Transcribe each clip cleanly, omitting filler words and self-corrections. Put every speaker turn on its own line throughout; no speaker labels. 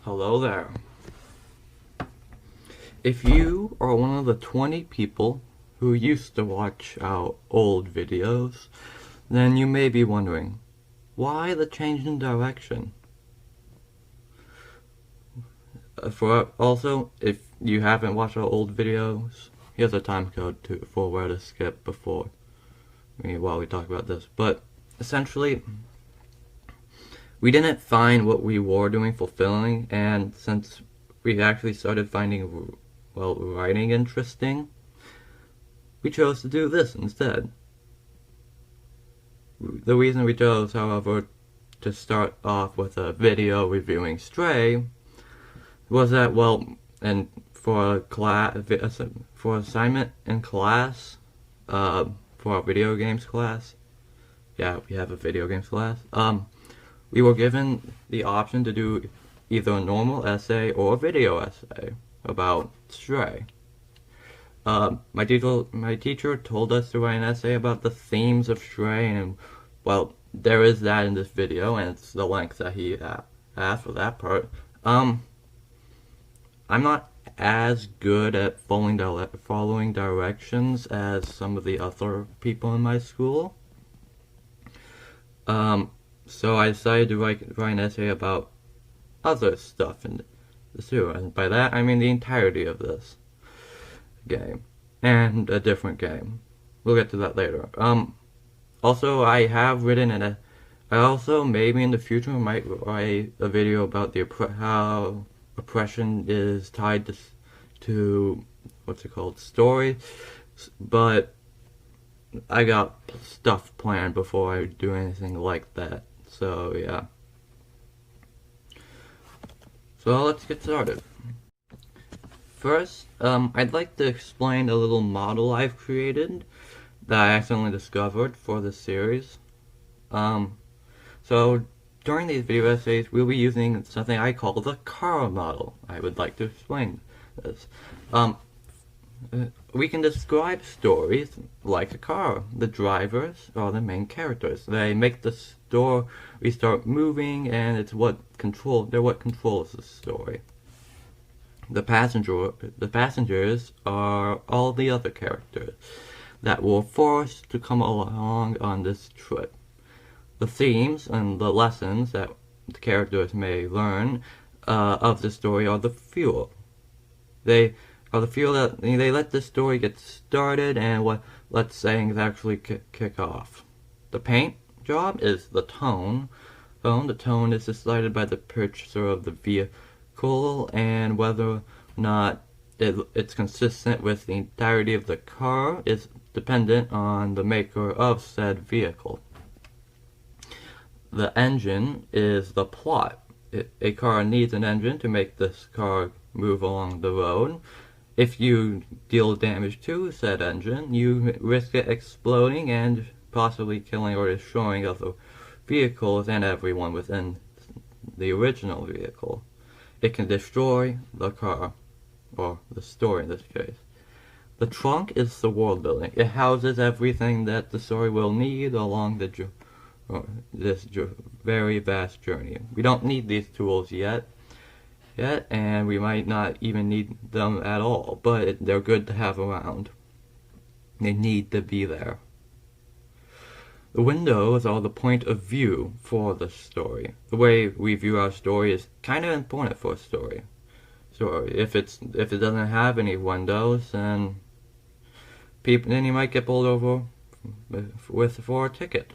Hello there. If you are one of the 20 people who used to watch our old videos, then you may be wondering, why the change in direction? Also, if you haven't watched our old videos, here's a time code for where to skip while we talk about this. But essentially, we didn't find what we were doing fulfilling, and since we actually started finding, writing interesting, we chose to do this instead. The reason we chose, however, to start off with a video reviewing Stray was that, and for assignment in class, for our video games class, yeah, we have a video games class, we were given the option to do either a normal essay or a video essay about Stray. My teacher told us to write an essay about the themes of Stray, and, there is that in this video, and it's the length that he asked for that part. I'm not as good at following directions as some of the other people in my school. So I decided to write an essay about other stuff in the sewer, and by that I mean the entirety of this game and a different game. We'll get to that later. Also, I have written I also maybe in the future might write a video about how oppression is tied to story, but I got stuff planned before I do anything like that. So yeah. So let's get started. First, I'd like to explain a little model I've created that I accidentally discovered for this series. So during these video essays, we'll be using something I call the car model. I would like to explain this. We can describe stories like a car. The drivers are the main characters. They make the story start moving, and they're what controls the story. The passengers are all the other characters that were forced to come along on this trip. The themes and the lessons that the characters may learn of the story are the fuel. They are the fuel that they let the story get started and let things actually kick off. The paint job is the tone. The tone is decided by the purchaser of the vehicle, and whether or not it's consistent with the entirety of the car is dependent on the maker of said vehicle. The engine is the plot. A car needs an engine to make this car move along the road. If you deal damage to said engine, you risk it exploding and possibly killing or destroying other vehicles and everyone within the original vehicle. It can destroy the car, or the story in this case. The trunk is the world building. It houses everything that the story will need along this very vast journey. We don't need these tools yet, and we might not even need them at all, but they're good to have around. They need to be there. The windows are the point of view for the story. The way we view our story is kind of important for a story. So if it doesn't have any windows, then you might get pulled over for a ticket.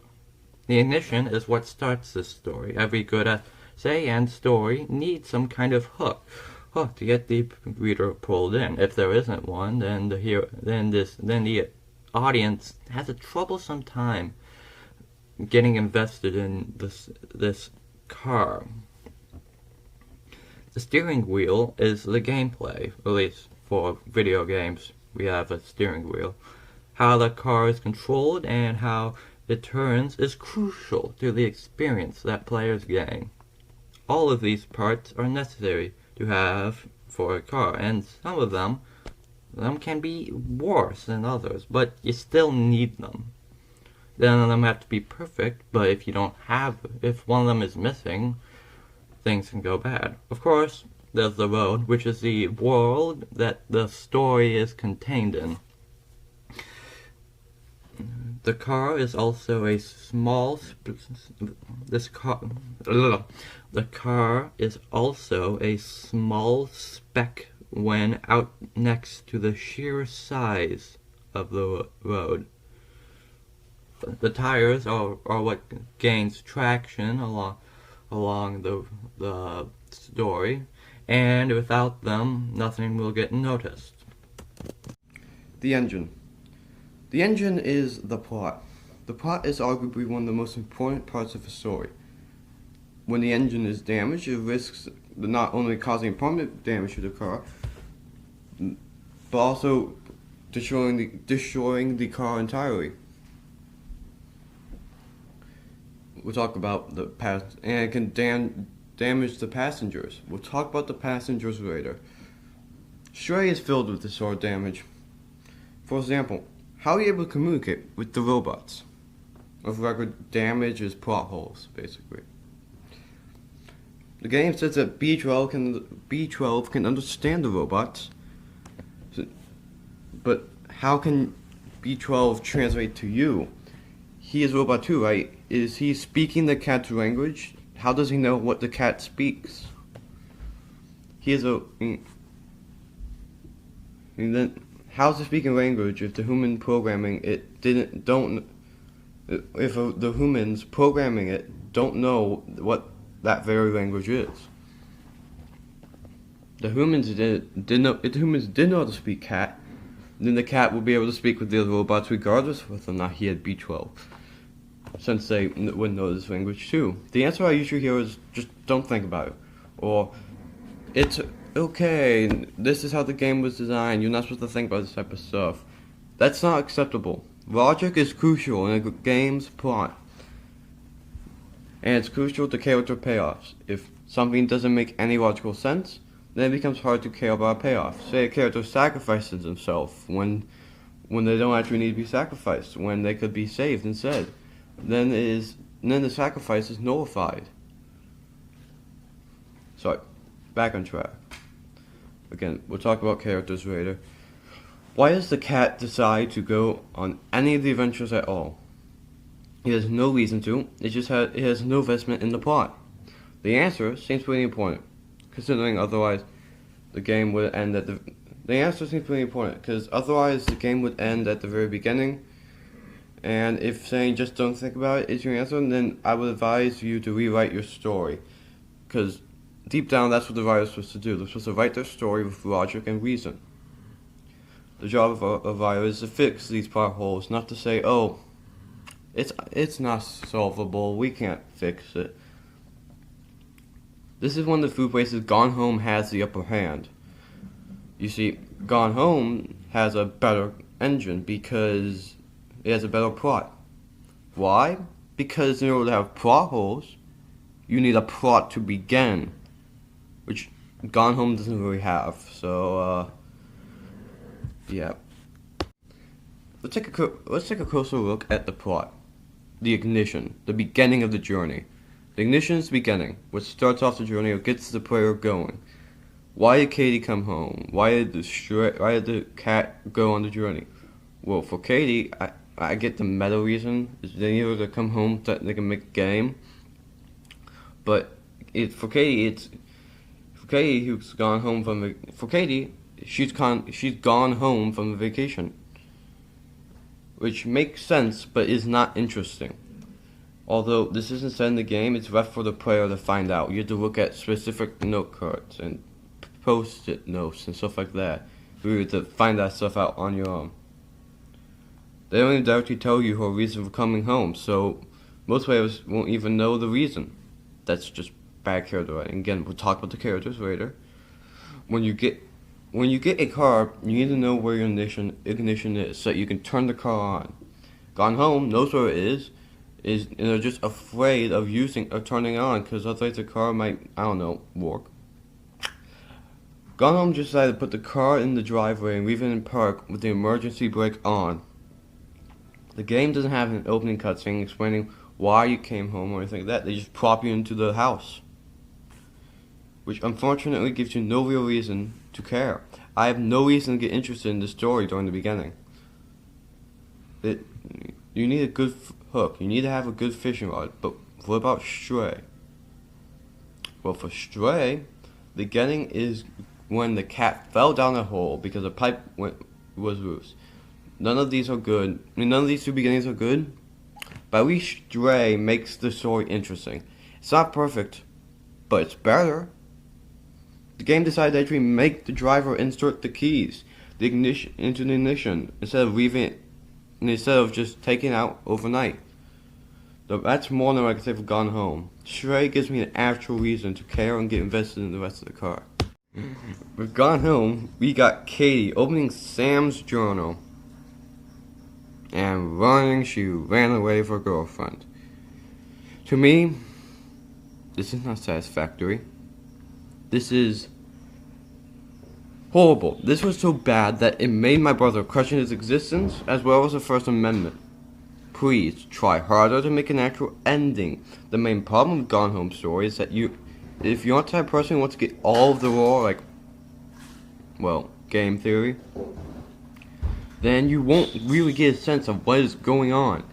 The ignition is what starts this story. Every good essay and story needs some kind of hook to get the reader pulled in. If there isn't one, then the audience has a troublesome time getting invested in this car. The steering wheel is the gameplay, at least for video games. We have a steering wheel. How the car is controlled and how it turns is crucial to the experience that players gain. All of these parts are necessary to have for a car, and some of them can be worse than others, but you still need them. None of them have to be perfect, but if one of them is missing, things can go bad. Of course, there's the road, which is the world that the story is contained in. The car is also a small. The car is also a small speck when out next to the sheer size of the road. The tires are what gains traction along the story, and without them, nothing will get noticed.
The engine. The engine is the plot. The plot is arguably one of the most important parts of a story. When the engine is damaged, it risks not only causing permanent damage to the car, but also destroying the car entirely. We'll talk about the past, and it can damage the passengers. We'll talk about the passengers later. Stray is filled with this sort of damage. For example, how are you able to communicate with the robots? With record damages plot holes, basically. The game says that B12 can understand the robots, but how can B12 translate to you? He is robot too, right? Is he speaking the cat's language? How does he know what the cat speaks? And then, how's it speaking language if the human programming it if the humans programming it don't know what that very language is? The humans did know how to speak cat, then the cat will be able to speak with the other robots regardless of whether or not he had B12, since they wouldn't know this language too. The answer I usually hear is just don't think about it, or it's okay, this is how the game was designed, you're not supposed to think about this type of stuff. That's not acceptable. Logic is crucial in a game's plot, and it's crucial to character payoffs. If something doesn't make any logical sense, then it becomes hard to care about a payoff. Say a character sacrifices himself when they don't actually need to be sacrificed, when they could be saved instead. Then the sacrifice is nullified. Sorry, back on track. Again, we'll talk about characters later. Why does the cat decide to go on any of the adventures at all? It has no reason to. It has no investment in the plot. The answer seems pretty important, considering otherwise the game would end at the answer seems pretty important, because otherwise the game would end at the very beginning. And if saying just don't think about it is your answer, then I would advise you to rewrite your story, because deep down that's what the writer's supposed to do. They're supposed to write their story with logic and reason. The job of a writer is to fix these plot holes, not to say, oh, it's not solvable, we can't fix it. This is one of the few places Gone Home has the upper hand. You see, Gone Home has a better engine because it has a better plot. Why? Because in order to have plot holes, you need a plot to begin, which Gone Home doesn't really have. So, yeah. Let's take a closer look at the plot. The ignition, the beginning of the journey. The ignition is the beginning, which starts off the journey or gets the player going. Why did Katie come home? Why did the cat go on the journey? Well, for Katie, I get the meta reason. They need her to come home so they can make a game. But for Katie, who's gone home from she's gone home from the vacation, which makes sense but is not interesting. Although this isn't said in the game, it's left for the player to find out. You have to look at specific note cards and post-it notes and stuff like that. You have to find that stuff out on your own. They don't even directly tell you her reason for coming home, so most players won't even know the reason. That's just bad character writing. Again, we'll talk about the characters later. When you get a car, you need to know where your ignition is, so you can turn the car on. Gone Home knows where it is and they're just afraid of turning it on, because otherwise the car might, I don't know, work. Gone Home just decided to put the car in the driveway and leave it in park with the emergency brake on. The game doesn't have an opening cutscene explaining why you came home or anything like that. They just plop you into the house. which unfortunately gives you no real reason to care. I have no reason to get interested in the story during the beginning. You need a good hook. You need to have a good fishing rod. But what about Stray? Well, for Stray, the beginning is when the cat fell down a hole because a pipe was loose. None of these are good. I mean, none of these two beginnings are good. But at least Stray makes the story interesting. It's not perfect, but it's better. The game decided to actually make the driver insert the keys, the ignition into the ignition, instead of just taking it out overnight. So that's more than I can say for Gone Home. Stray gives me an actual reason to care and get invested in the rest of the car. With Gone Home, we got Katie opening Sam's journal and running. She ran away with her girlfriend. To me, this is not satisfactory. This is horrible. This was so bad that it made my brother question his existence as well as the First Amendment. Please try harder to make an actual ending. The main problem with Gone Home story is that if you're not the type of person who wants to get all of the raw, game theory, then you won't really get a sense of what is going on.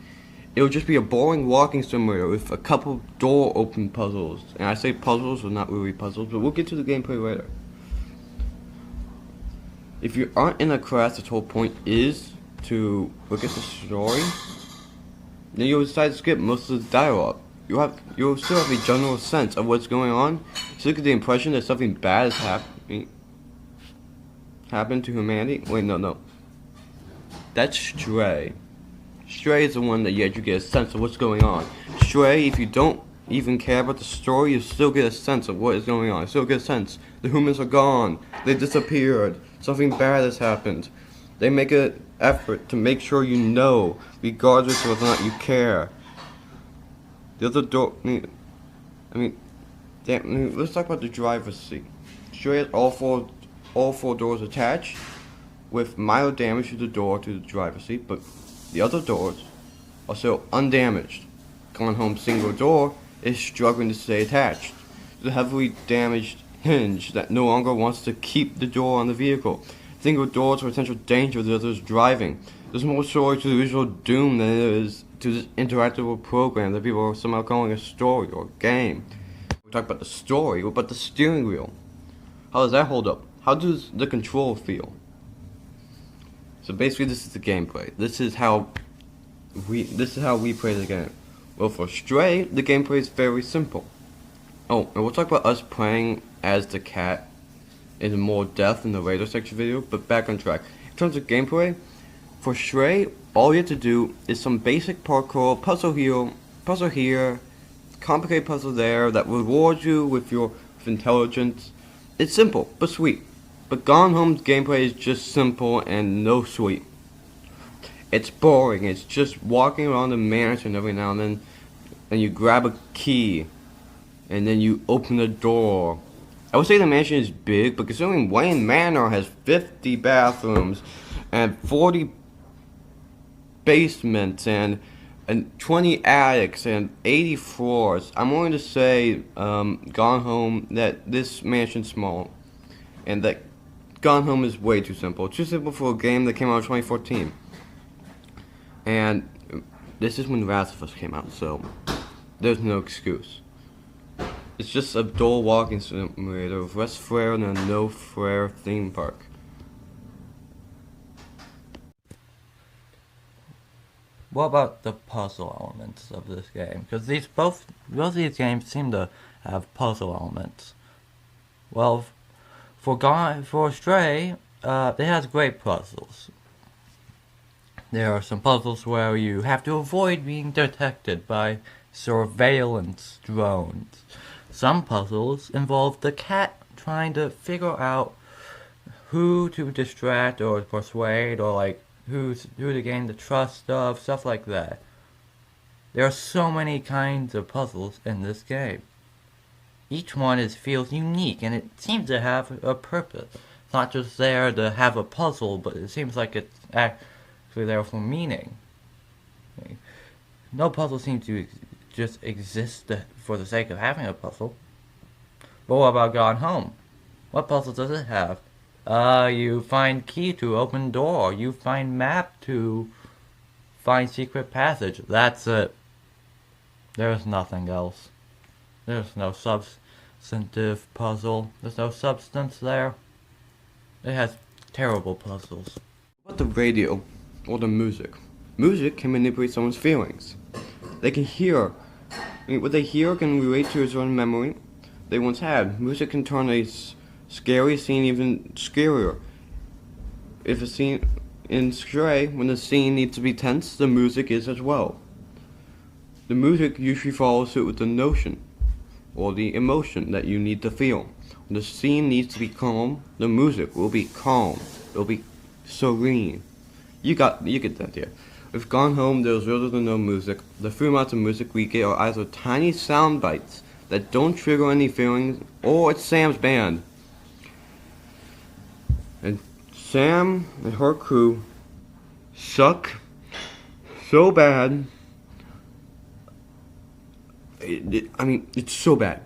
It'll just be a boring walking simulator with a couple door open puzzles. And I say puzzles, but not really puzzles, but we'll get to the gameplay later. If you aren't in a class, the whole point is to look at the story, then you'll decide to skip most of the dialogue. You'll still have a general sense of what's going on. So look at the impression that something bad is happened to humanity. Wait, no. That's Stray. Stray is the one that you get a sense of what's going on. Stray, if you don't even care about the story, you still get a sense of what is going on. You still get a sense the humans are gone. They disappeared. Something bad has happened. They make an effort to make sure you know, regardless of whether or not you care. The other door. Let's talk about the driver's seat. Stray has all four doors attached, with mild damage to the door to the driver's seat, but the other doors are still undamaged. Gone Home's single door is struggling to stay attached. The heavily damaged hinge that no longer wants to keep the door on the vehicle. Single doors are a potential danger to the others driving. There's more story to the visual doom than there is to this interactive program that people are somehow calling a story or a game. We talk about the story, what about the steering wheel? How does that hold up? How does the control feel? So basically this is the gameplay. This is how we play the game. Well, for Stray, the gameplay is very simple. Oh, and we'll talk about us playing as the cat in more depth in the later section video, but back on track. In terms of gameplay, for Stray, all you have to do is some basic parkour, puzzle here, complicated puzzle there that rewards you with intelligence. It's simple, but sweet. But Gone Home's gameplay is just simple and no sweet. It's boring. It's just walking around the mansion every now and then, and you grab a key, and then you open the door. I would say the mansion is big, but considering Wayne Manor has 50 bathrooms, and 40 basements, and 20 attics, and 80 floors, I'm willing to say, Gone Home, that this mansion's small, and that Gone Home is way too simple. Too simple for a game that came out in 2014. And this is when The Last of Us came out, so there's no excuse. It's just a dull walking simulator with less flair than a no-flair theme park.
What about the puzzle elements of this game? Because both of these games seem to have puzzle elements. Well, for Stray, it has great puzzles. There are some puzzles where you have to avoid being detected by surveillance drones. Some puzzles involve the cat trying to figure out who to distract or persuade, or who to gain the trust of, stuff like that. There are so many kinds of puzzles in this game. Each one feels unique, and it seems to have a purpose. It's not just there to have a puzzle, but it seems like it's actually there for meaning. No puzzle seems to just exist for the sake of having a puzzle. But what about Gone Home? What puzzle does it have? You find key to open door. You find map to find secret passage. That's it. There's nothing else. There's no substantive puzzle. There's no substance there. It has terrible puzzles.
What about the radio or the music? Music can manipulate someone's feelings. They can hear. What they hear can relate to his own memory they once had. Music can turn a scary scene even scarier. If a scene in Stray, when the scene needs to be tense, the music is as well. The music usually follows suit with the notion or the emotion that you need to feel. When the scene needs to be calm, the music will be calm. It'll be serene. You get the idea. With Gone Home, there's little to no music. The few amounts of music we get are either tiny sound bites that don't trigger any feelings, or it's Sam's band. And Sam and her crew suck so bad. It's so bad.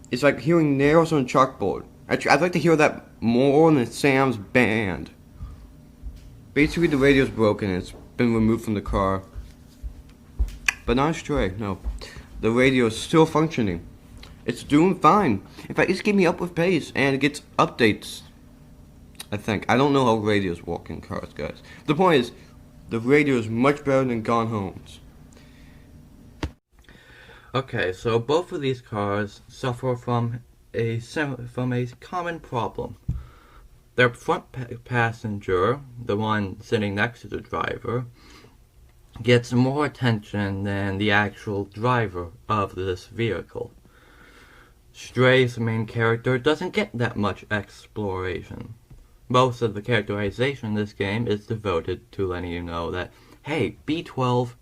It's like hearing nails on a chalkboard. I'd like to hear that more than Sam's band. Basically, the radio's broken and it's been removed from the car. But not Stray, no. The radio is still functioning. It's doing fine. In fact, it's keeping me up with pace and it gets updates. I think. I don't know how radios work in cars, guys. The point is, the radio is much better than Gone Home's.
Okay, so both of these cars suffer from a common problem. Their front passenger, the one sitting next to the driver, gets more attention than the actual driver of this vehicle. Stray's main character doesn't get that much exploration. Most of the characterization in this game is devoted to letting you know that, hey, B12,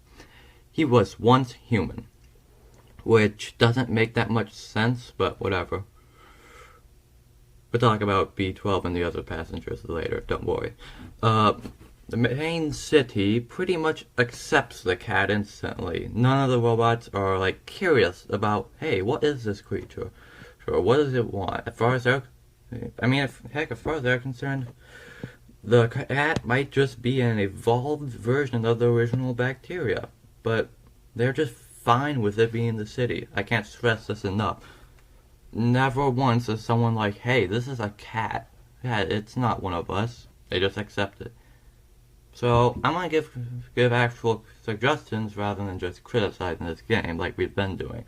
he was once human. Which doesn't make that much sense, but whatever. We'll talk about B12 and the other passengers later, don't worry. The main city pretty much accepts the cat instantly. None of the robots are, like, curious about, hey, what is this creature? Or what does it want? As far as they're concerned, the cat might just be an evolved version of the original bacteria. But they're just fine with it being in the city. I can't stress this enough. Never once is someone like, hey, this is a cat. Yeah, it's not one of us. They just accept it. So, I'm gonna give actual suggestions rather than just criticizing this game like we've been doing.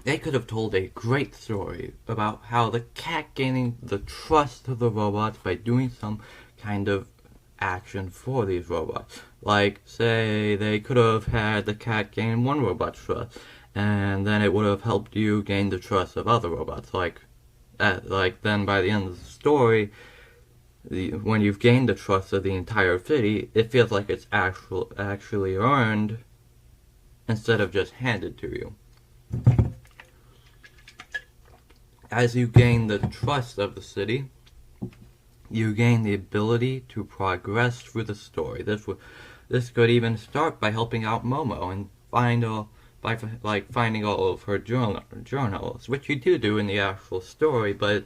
They could have told a great story about how the cat gaining the trust of the robots by doing some kind of action for these robots. Like, say, they could have had the cat gain one robot's trust, and then it would have helped you gain the trust of other robots. Like then by the end of the story, when you've gained the trust of the entire city, it feels like it's actually earned instead of just handed to you. As you gain the trust of the city, you gain the ability to progress through the story. This could even start by helping out Momo and finding all of her journals, which you do in the actual story, but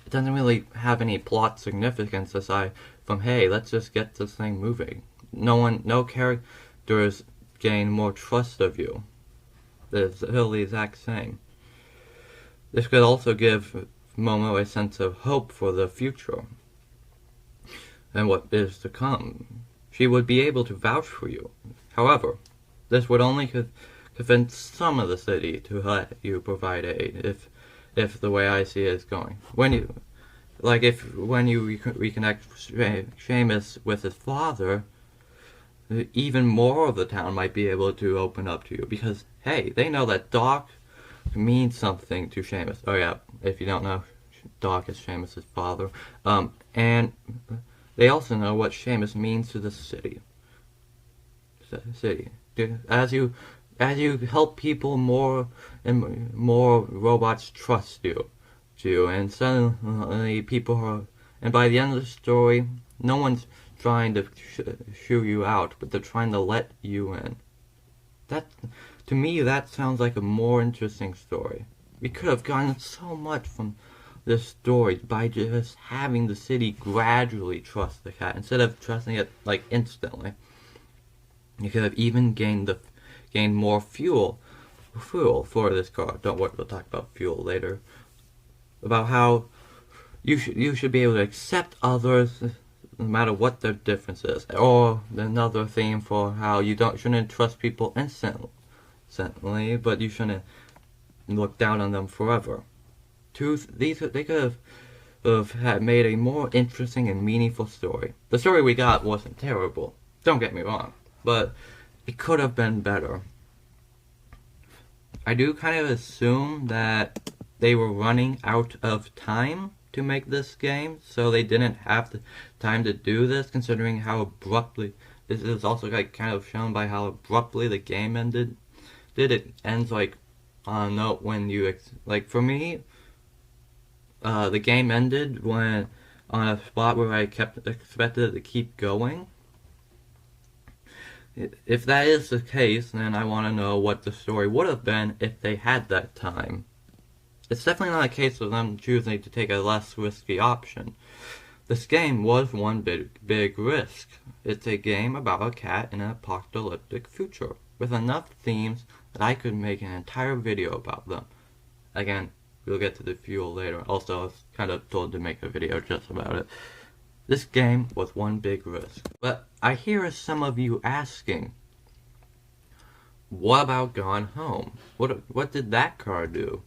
it doesn't really have any plot significance aside from, hey, let's just get this thing moving. No characters gain more trust of you. They're still the exact same. This could also give Momo a sense of hope for the future and what is to come. She would be able to vouch for you. However, this would only convince some of the city to let you provide aid if the way I see it is going. When you reconnect Seamus with his father, even more of the town might be able to open up to you because, hey, they know that Doc means something to Seamus. Oh yeah, if you don't know, Doc is Seamus' father. And they also know what Seamus means to the city. As you help people, more and more robots trust you, and suddenly people are. And by the end of the story, no one's trying to shoo you out, but they're trying to let you in. To me, that sounds like a more interesting story. We could have gotten so much from this story by just having the city gradually trust the cat instead of trusting it like instantly. You could have even gained more fuel for this car. Don't worry, we'll talk about fuel later. About how you should be able to accept others no matter what their difference is. Or another theme for how you shouldn't trust people instantly, but you shouldn't look down on them forever. They could have made a more interesting and meaningful story. The story we got wasn't terrible, don't get me wrong, but it could have been better. I do kind of assume that they were running out of time to make this game, so they didn't have the time to do this, considering how abruptly this is also like kind of shown by how abruptly the game ended. It ends like on a note when you like for me, the game ended when on a spot where I expected it to keep going. If that is the case, then I want to know what the story would have been if they had that time. It's definitely not a case of them choosing to take a less risky option. This game was one big risk. It's a game about a cat in an apocalyptic future, with enough themes that I could make an entire video about them. Again, we'll get to the fuel later. Also, I was kind of told to make a video just about it. This game was one big risk. But I hear some of you asking, what about Gone Home? What did that car do?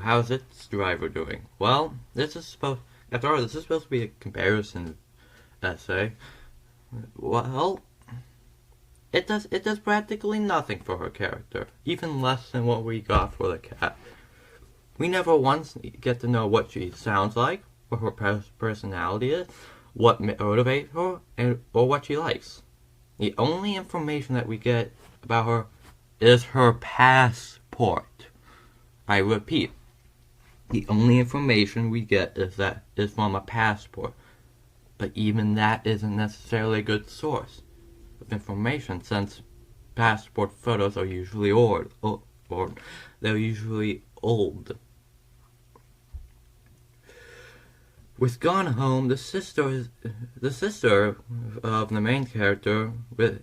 How's its driver doing? Well, after all, this is supposed to be a comparison essay. Well, it does practically nothing for her character, even less than what we got for the cat. We never once get to know what she sounds like, what her personality is, what motivates her, or what she likes. The only information that we get about her is her passport. I repeat, the only information we get is from a passport. But even that isn't necessarily a good source of information, since passport photos are usually old, or they're usually old. With Gone Home, the sister of the main character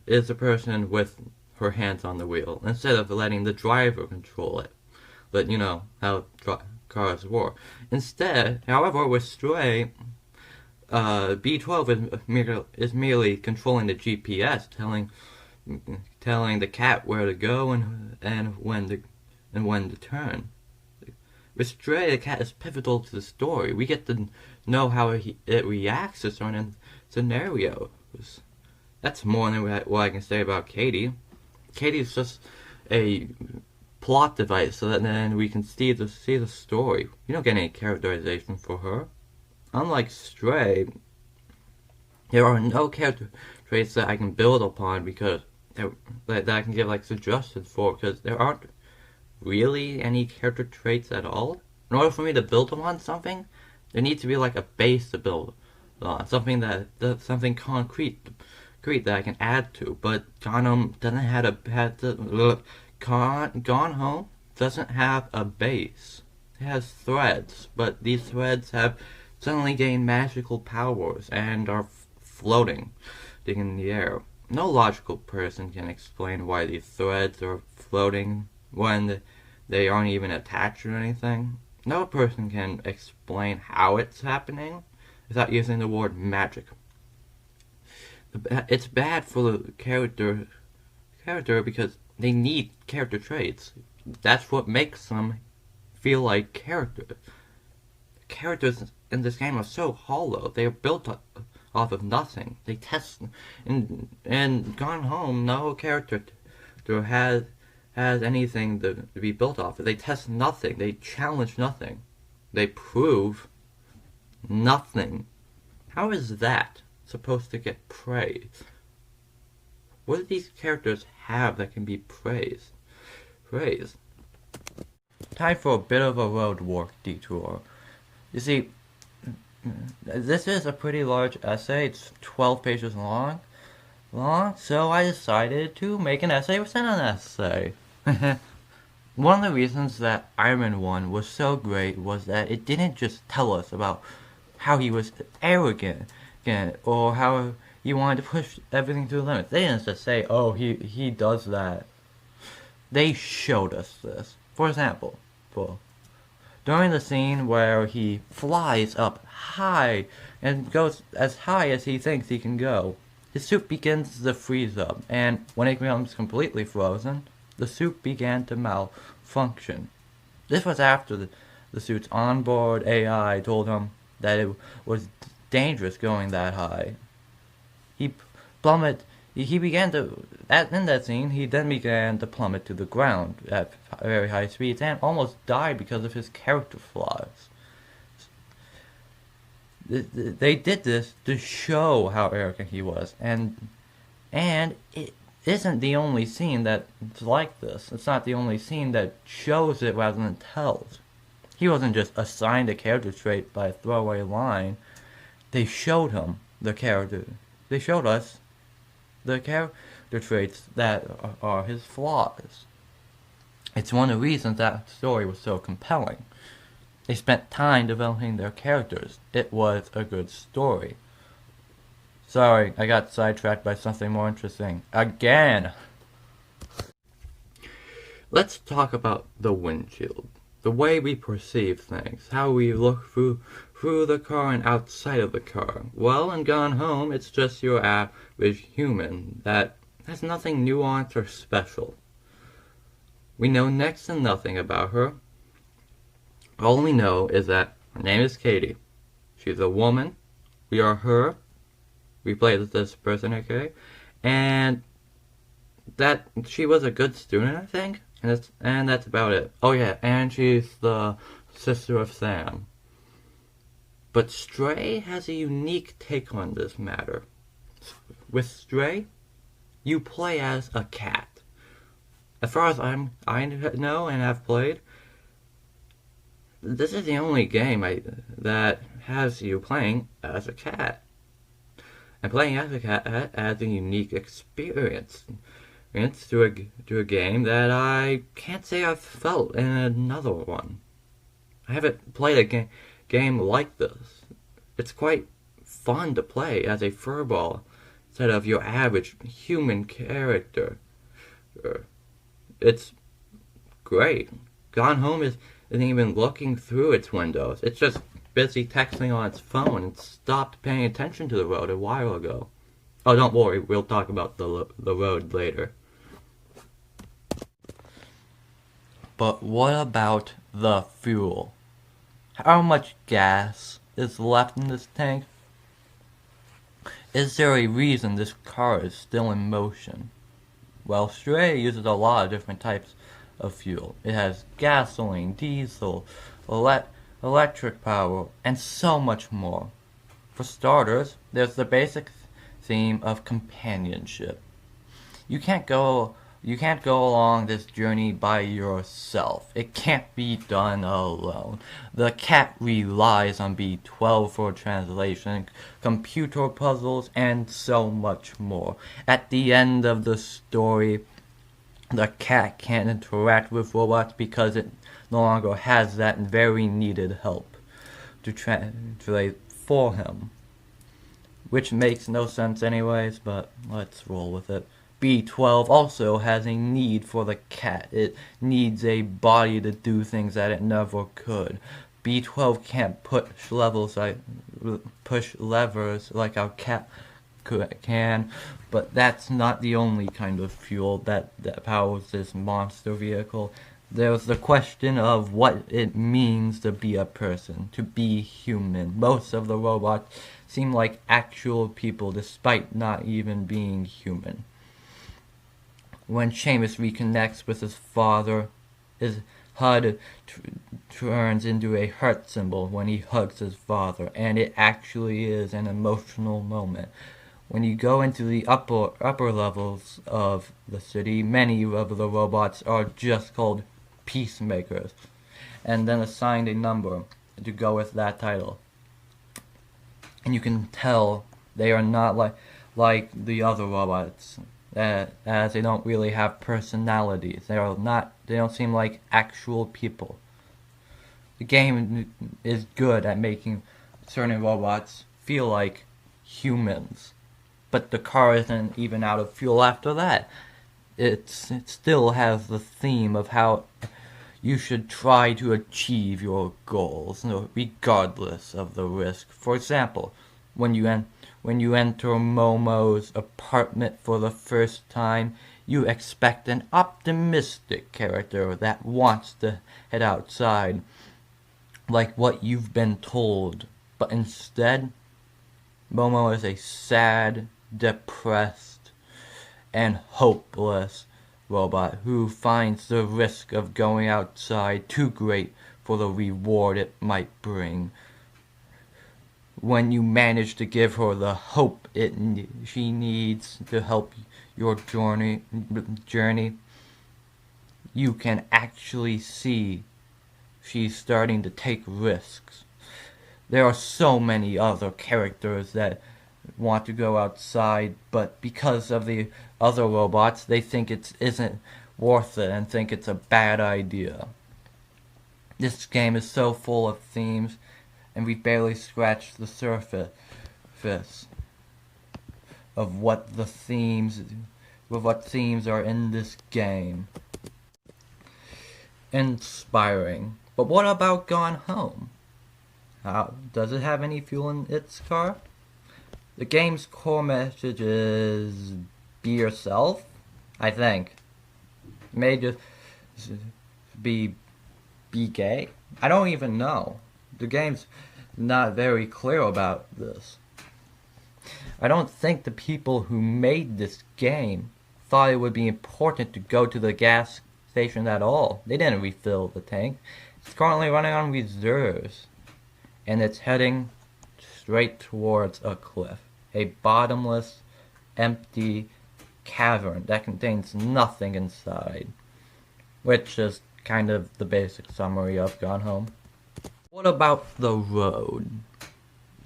is a person with her hands on the wheel, instead of letting the driver control it. But you know how cars work. Instead, however, with Stray, B12 is merely controlling the GPS, telling the cat where to go and when to turn. With Stray, the cat is pivotal to the story. We get to know how it reacts to certain scenarios. That's more than what I can say about Katie. Katie's just a plot device so that then we can see the story. You don't get any characterization for her. Unlike Stray, there are no character traits that I can build upon because that I can give like suggestions for, because there aren't really any character traits at all. In order for me to build upon something, there needs to be like a base to build on, something concrete that I can add to. But Gone Home doesn't have a base. It has threads, but these threads have suddenly gained magical powers and are floating in the air. No logical person can explain why these threads are floating when they aren't even attached or anything. No person can explain how it's happening without using the word magic. It's bad for the character because they need character traits. That's what makes them feel like characters. Characters in this game are so hollow. They are built off of nothing. They test and Gone Home, no character has anything to be built off of. They test nothing. They challenge nothing. They prove nothing. How is that supposed to get praise? What do these characters have that can be praised? Time for a bit of a road work detour. You see, this is a pretty large essay. It's 12 pages long, so I decided to make an essay within an essay. one of the reasons that Iron Man 1 was so great was that it didn't just tell us about how he was arrogant or how he wanted to push everything to the limit. They didn't just say, oh, he does that. They showed us this. For example, during the scene where he flies up high and goes as high as he thinks he can go, his suit begins to freeze up, and when it becomes completely frozen, the suit began to malfunction. This was after the suit's onboard AI told him that it was dangerous going that high. He plummeted. He began to, in that scene, he then began to plummet to the ground at very high speeds and almost died because of his character flaws. They did this to show how arrogant he was, and it isn't the only scene that's like this. It's not the only scene that shows it rather than tells. He wasn't just assigned a character trait by a throwaway line. They showed him the character. They showed us the character traits that are his flaws. It's one of the reasons that story was so compelling. They spent time developing their characters. It was a good story. Sorry, I got sidetracked by something more interesting. Again! Let's talk about the windshield. The way we perceive things. How we look through the car and outside of the car. Well, in Gone Home, it's just your average human that has nothing nuanced or special. We know next to nothing about her. All we know is that her name is Katie. She's a woman. We are her. We play this person, okay? And that she was a good student, I think. And that's about it. Oh yeah, and she's the sister of Sam. But Stray has a unique take on this matter. With Stray, you play as a cat. As far as I know and have played, this is the only game that has you playing as a cat. And playing as a cat adds a unique experience to a game that I can't say I've felt in another one. I haven't played a game like this. It's quite fun to play as a furball instead of your average human character. It's great. Gone Home isn't even looking through its windows. It's just busy texting on its phone and stopped paying attention to the road a while ago. Oh, don't worry, we'll talk about the road later. But what about the fuel? How much gas is left in this tank? Is there a reason this car is still in motion? Well, Stray uses a lot of different types of fuel. It has gasoline, diesel, electric power, and so much more. For starters, there's the basic theme of companionship. You can't go along this journey by yourself. It can't be done alone. The cat relies on B12 for translation, computer puzzles, and so much more. At the end of the story, the cat can't interact with robots because it no longer has that very needed help to translate for him. Which makes no sense anyways, but let's roll with it. B12 also has a need for the cat. It needs a body to do things that it never could. B12 can't push levers like our cat can, but that's not the only kind of fuel that powers this monster vehicle. There's the question of what it means to be a person, to be human. Most of the robots seem like actual people despite not even being human. When Seamus reconnects with his father, his HUD turns into a heart symbol when he hugs his father, and it actually is an emotional moment. When you go into the upper levels of the city, many of the robots are just called peacemakers, and then assigned a number to go with that title. And you can tell they are not like the other robots, as they don't really have personalities. They are not They don't seem like actual people. The game is good at making certain robots feel like humans, but the car isn't even out of fuel after that. It still has the theme of how you should try to achieve your goals, regardless of the risk. For example, when you enter Momo's apartment for the first time, you expect an optimistic character that wants to head outside, like what you've been told. But instead, Momo is a sad, depressed, and hopeless robot who finds the risk of going outside too great for the reward it might bring. When you manage to give her the hope she needs to help your journey, you can actually see she's starting to take risks. There are so many other characters that want to go outside, but because of the other robots, they think it isn't worth it and think it's a bad idea. This game is so full of themes, and we barely scratched the surface of what themes are in this game. Inspiring. But what about Gone Home? Does it have any fuel in its car? The game's core message is be yourself, I think. It may just be gay. I don't even know. The game's not very clear about this. I don't think the people who made this game thought it would be important to go to the gas station at all. They didn't refill the tank. It's currently running on reserves, and it's heading straight towards a cliff. A bottomless, empty cavern that contains nothing inside. Which is kind of the basic summary of Gone Home. What about the road?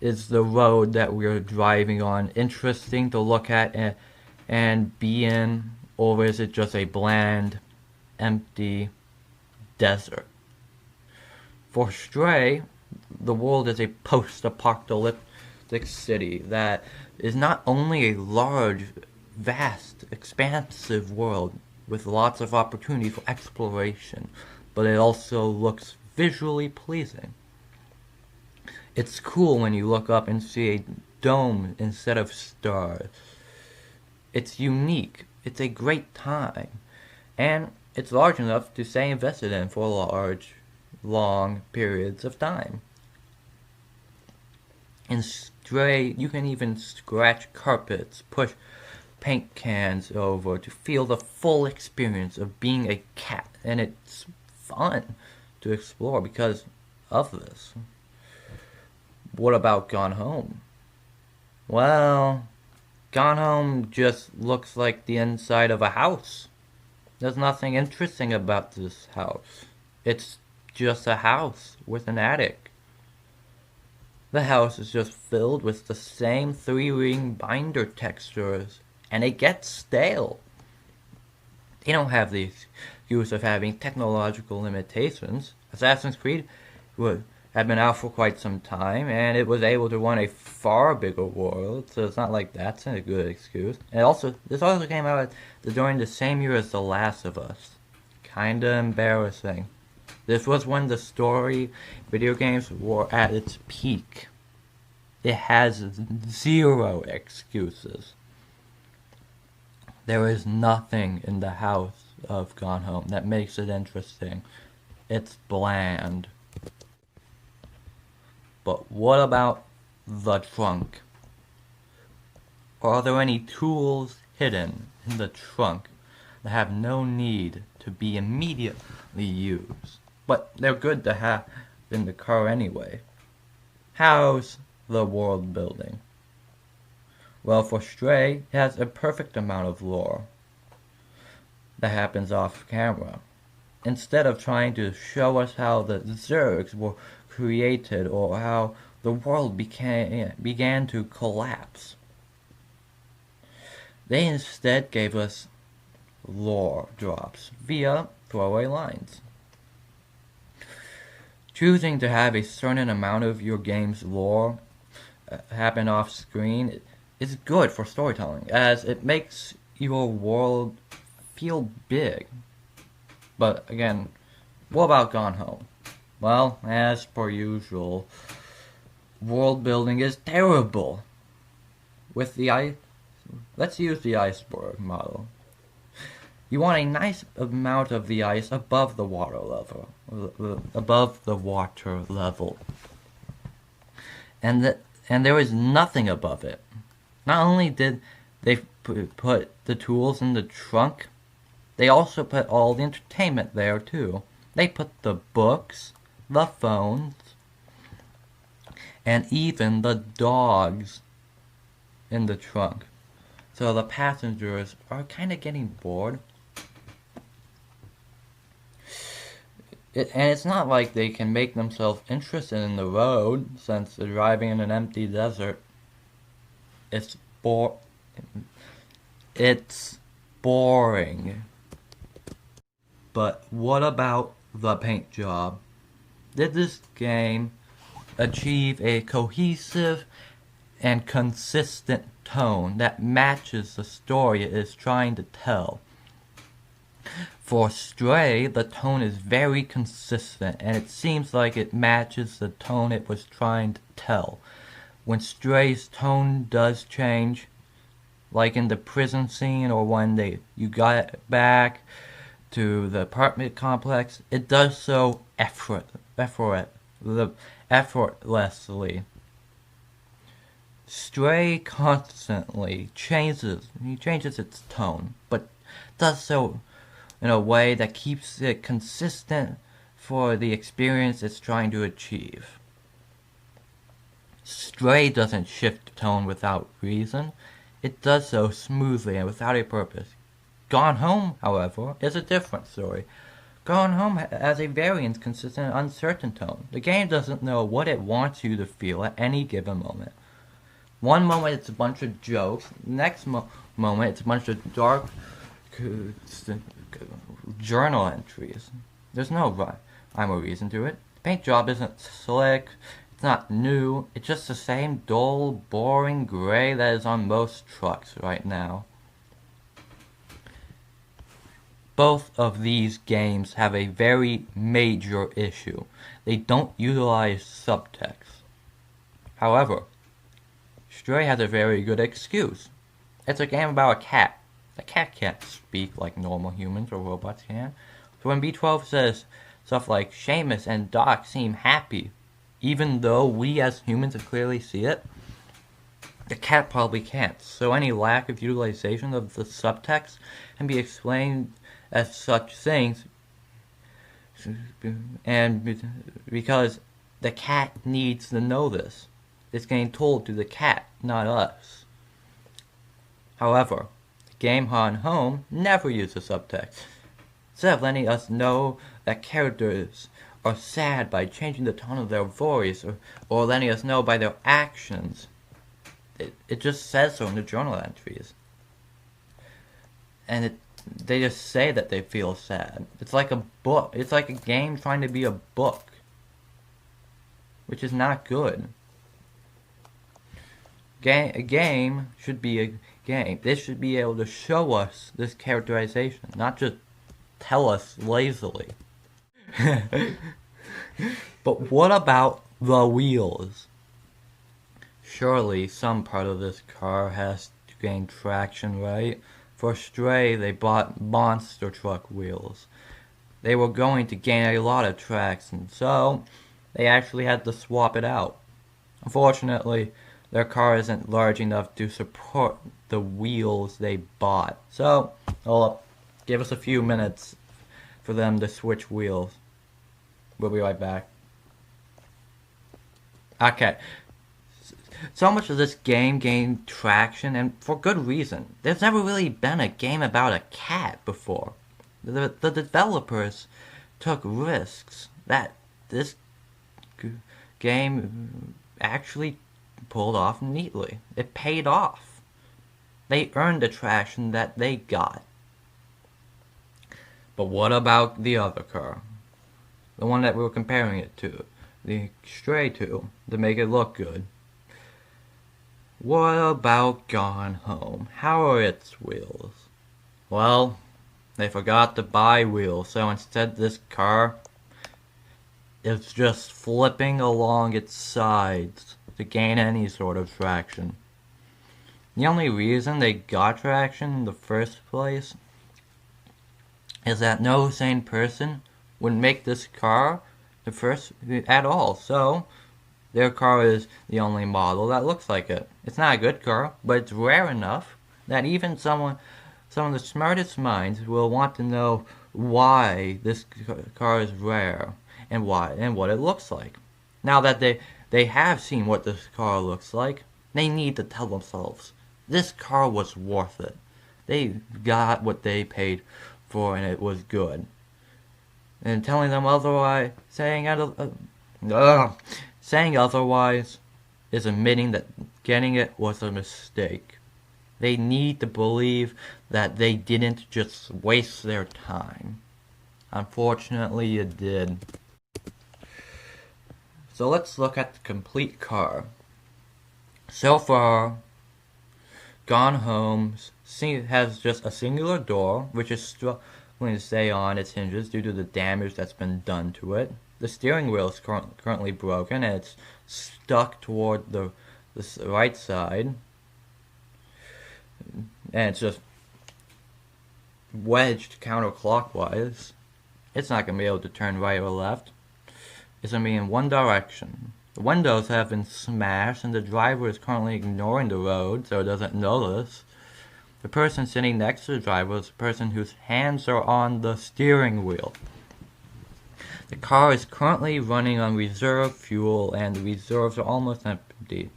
Is the road that we're driving on interesting to look at and be in, or is it just a bland, empty desert? For Stray, the world is a post-apocalyptic city that is not only a large, vast, expansive world with lots of opportunity for exploration, but it also looks visually pleasing. It's cool when you look up and see a dome instead of stars. It's unique. It's a great time. And it's large enough to stay invested in for large, long periods of time. In Stray, you can even scratch carpets, push paint cans over to feel the full experience of being a cat. And it's fun to explore because of this. What about Gone Home? Well, Gone Home just looks like the inside of a house. There's nothing interesting about this house. It's just a house with an attic. The house is just filled with the same 3-ring binder textures, and it gets stale. They don't have the excuse of having technological limitations. Assassin's Creed had been out for quite some time, and it was able to run a far bigger world, so it's not like that's a good excuse. And this also came out during the same year as The Last of Us. Kinda embarrassing. This was when the story video games were at its peak. It has 0 excuses. There is nothing in the house of Gone Home that makes it interesting. It's bland. But what about the trunk? Are there any tools hidden in the trunk that have no need to be immediately used, but they're good to have in the car anyway? How's the world building? Well, for Stray, it has a perfect amount of lore that happens off camera. Instead of trying to show us how the Zergs were created or how the world began to collapse, they instead gave us lore drops via throwaway lines. Choosing to have a certain amount of your game's lore happen off screen is good for storytelling, as it makes your world feel big. But again, what about Gone Home? Well, as per usual, world building is terrible. With the let's use the iceberg model. You want a nice amount of the ice above the water level, and there is nothing above it. Not only did they put the tools in the trunk, they also put all the entertainment there too. They put the books, the phones, and even the dogs in the trunk. So the passengers are kind of getting bored. And it's not like they can make themselves interested in the road, since they're driving in an empty desert. It's boring. But what about the paint job? Did this game achieve a cohesive and consistent tone that matches the story it is trying to tell? For Stray, the tone is very consistent, and it seems like it matches the tone it was trying to tell. When Stray's tone does change, like in the prison scene or when you got back to the apartment complex, it does so effortlessly. Stray constantly changes its tone, but does so in a way that keeps it consistent for the experience it's trying to achieve. Stray doesn't shift tone without reason. It does so smoothly and without a purpose. Gone Home, however, is a different story. Gone Home has a very inconsistent and uncertain tone. The game doesn't know what it wants you to feel at any given moment. One moment it's a bunch of jokes, next moment it's a bunch of dark journal entries. There's no rhyme or reason to it. The paint job isn't slick, it's not new, it's just the same dull, boring gray that is on most trucks right now. Both of these games have a very major issue. They don't utilize subtext. However, Stray has a very good excuse. It's a game about a cat. The cat can't speak like normal humans or robots can. So when B12 says stuff like Seamus and Doc seem happy, even though we as humans can clearly see it, the cat probably can't. So any lack of utilization of the subtext can be explained as such things, and because the cat needs to know this. It's getting told to the cat, not us. However, Game Gone Home never uses subtext. Instead of letting us know that characters are sad by changing the tone of their voice, or letting us know by their actions, it just says so in the journal entries. And they just say that they feel sad. It's like a book. It's like a game trying to be a book, which is not good. A game should be a game. This should be able to show us this characterization, not just tell us lazily. But what about the wheels? Surely some part of this car has to gain traction, right? For Stray, they bought monster truck wheels. They were going to gain a lot of traction, so they actually had to swap it out. Unfortunately, their car isn't large enough to support the wheels they bought. So, give us a few minutes for them to switch wheels. We'll be right back. Okay. So much of this game gained traction, and for good reason. There's never really been a game about a cat before. The developers took risks that this game actually pulled off neatly. It paid off. They earned the traction that they got. But what about the other car? The one that we were comparing it to. The Stray 2, to make it look good. What about Gone Home? How are its wheels? Well, they forgot to buy wheels, so instead this car is just flipping along its sides to gain any sort of traction. The only reason they got traction in the first place is that no sane person would make this car the first at all, so their car is the only model that looks like it. It's not a good car, but it's rare enough that even some of the smartest minds will want to know why this car is rare and what it looks like. Now that they have seen what this car looks like, they need to tell themselves this car was worth it. They got what they paid for and it was good. And telling them otherwise, saying otherwise is admitting that getting it was a mistake. They need to believe that they didn't just waste their time. Unfortunately, you did. So let's look at the complete car. So far, Gone Home has just a singular door, which is struggling to stay on its hinges due to the damage that's been done to it. The steering wheel is currently broken and it's stuck toward the right side. And it's just wedged counterclockwise. It's not going to be able to turn right or left. It's going to be in one direction. The windows have been smashed and the driver is currently ignoring the road so it doesn't notice. The person sitting next to the driver is the person whose hands are on the steering wheel. The car is currently running on reserve fuel and the reserves are almost empty.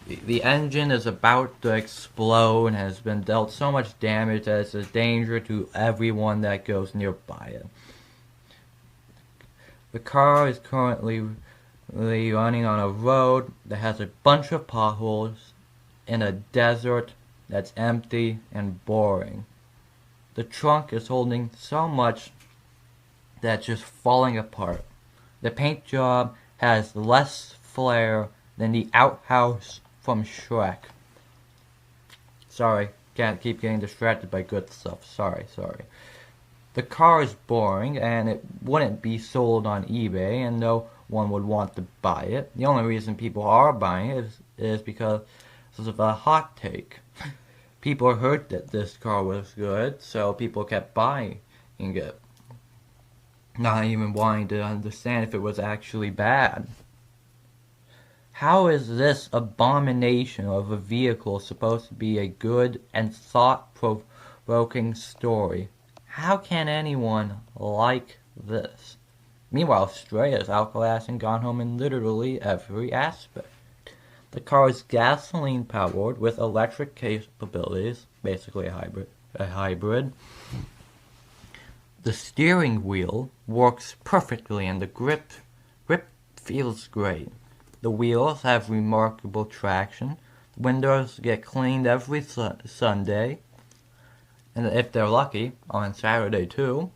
The engine is about to explode and has been dealt so much damage that it's a danger to everyone that goes nearby it. The car is currently running on a road that has a bunch of potholes in a desert that's empty and boring. The trunk is holding so much that's just falling apart. The paint job has less flair than the outhouse from Shrek. Sorry, can't keep getting distracted by good stuff. Sorry. The car is boring and it wouldn't be sold on eBay and no one would want to buy it. The only reason people are buying it is because of a hot take. People heard that this car was good, so people kept buying it, not even wanting to understand if it was actually bad. How is this abomination of a vehicle supposed to be a good and thought-provoking story? How can anyone like this? Meanwhile, Stray is outclassing Gone Home in literally every aspect. The car is gasoline-powered with electric capabilities, basically a hybrid. The steering wheel works perfectly and the grip feels great. The wheels have remarkable traction. The windows get cleaned every Sunday. And if they're lucky, on Saturday too.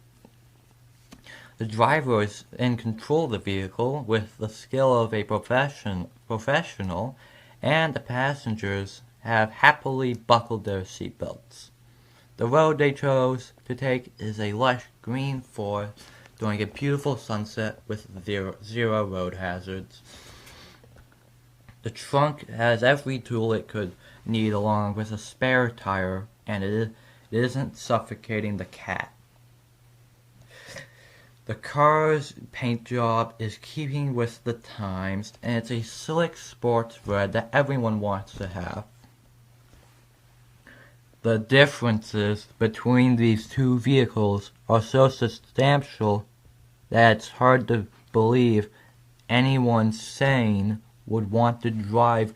The driver is in control of the vehicle with the skill of a professional, and the passengers have happily buckled their seatbelts. The road they chose to take is a lush green forest during a beautiful sunset with zero road hazards. The trunk has every tool it could need along with a spare tire, and it isn't suffocating the cat. The car's paint job is keeping with the times, and it's a slick sports red that everyone wants to have. The differences between these two vehicles are so substantial that it's hard to believe anyone sane would want to drive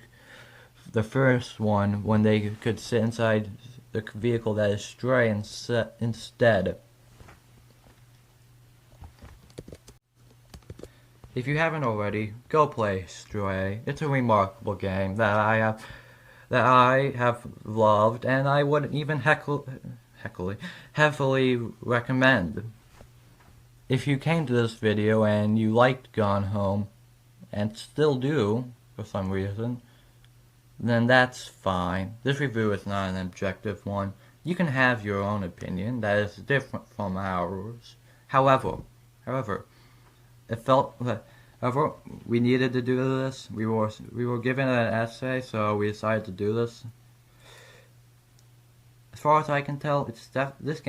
the first one when they could sit inside the vehicle that is Stray instead. If you haven't already, go play Stray. It's a remarkable game that I have loved, and I would even heavily recommend. If you came to this video and you liked Gone Home, and still do, for some reason, then that's fine. This review is not an objective one. You can have your own opinion that is different from ours. However, it felt that we needed to do this. We were given an essay, so we decided to do this. As far as I can tell, the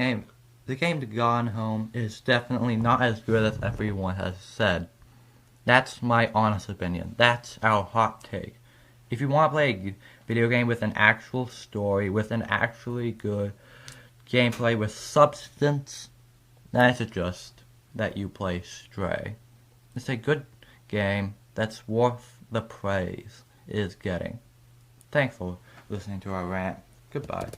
game to Gone Home is definitely not as good as everyone has said. That's my honest opinion. That's our hot take. If you want to play a video game with an actual story, with an actually good gameplay, with substance, then I suggest that you play Stray. It's a good game that's worth the praise it is getting. Thanks for listening to our rant. Goodbye.